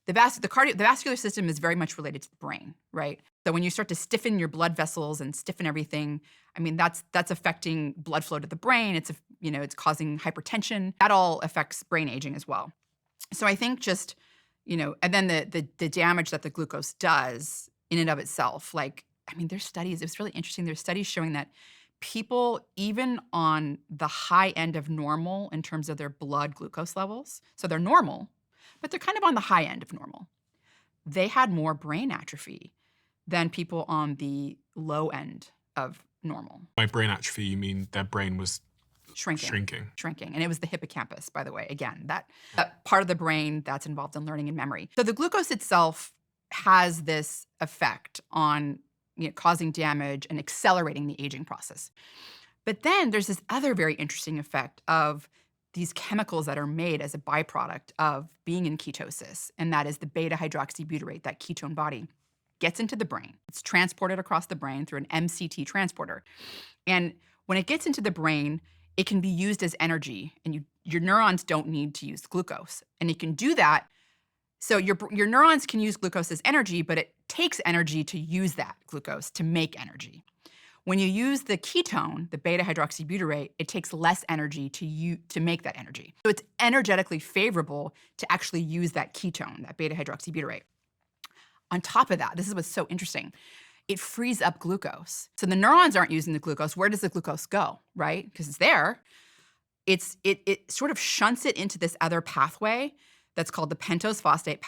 The vascular system is very much related to the brain, right? So when you start to stiffen your blood vessels and stiffen everything, I mean, that's affecting blood flow to the brain. It's causing hypertension. That all affects brain aging as well. So I think just, and then the damage that the glucose does in and of itself, like, I mean, there's studies, it's really interesting. There's studies showing that people, even on the high end of normal in terms of their blood glucose levels, so they're normal, but they're kind of on the high end of normal, they had more brain atrophy than people on the low end of normal. By brain atrophy, you mean their brain was shrinking. And it was the hippocampus, by the way. Again, that part of the brain that's involved in learning and memory. So the glucose itself has this effect on causing damage and accelerating the aging process. But then there's this other very interesting effect of these chemicals that are made as a byproduct of being in ketosis, and that is the beta-hydroxybutyrate, that ketone body, gets into the brain. It's transported across the brain through an MCT transporter. And when it gets into the brain, it can be used as energy, and your neurons don't need to use glucose. And it can do that. So your neurons can use glucose as energy, but it takes energy to use that glucose to make energy. When you use the ketone, the beta-hydroxybutyrate, it takes less energy to make that energy. So it's energetically favorable to actually use that ketone, that beta-hydroxybutyrate. On top of that, this is what's so interesting, it frees up glucose. So the neurons aren't using the glucose. Where does the glucose go, right? Because it's there. It sort of shunts it into this other pathway that's called the pentose phosphate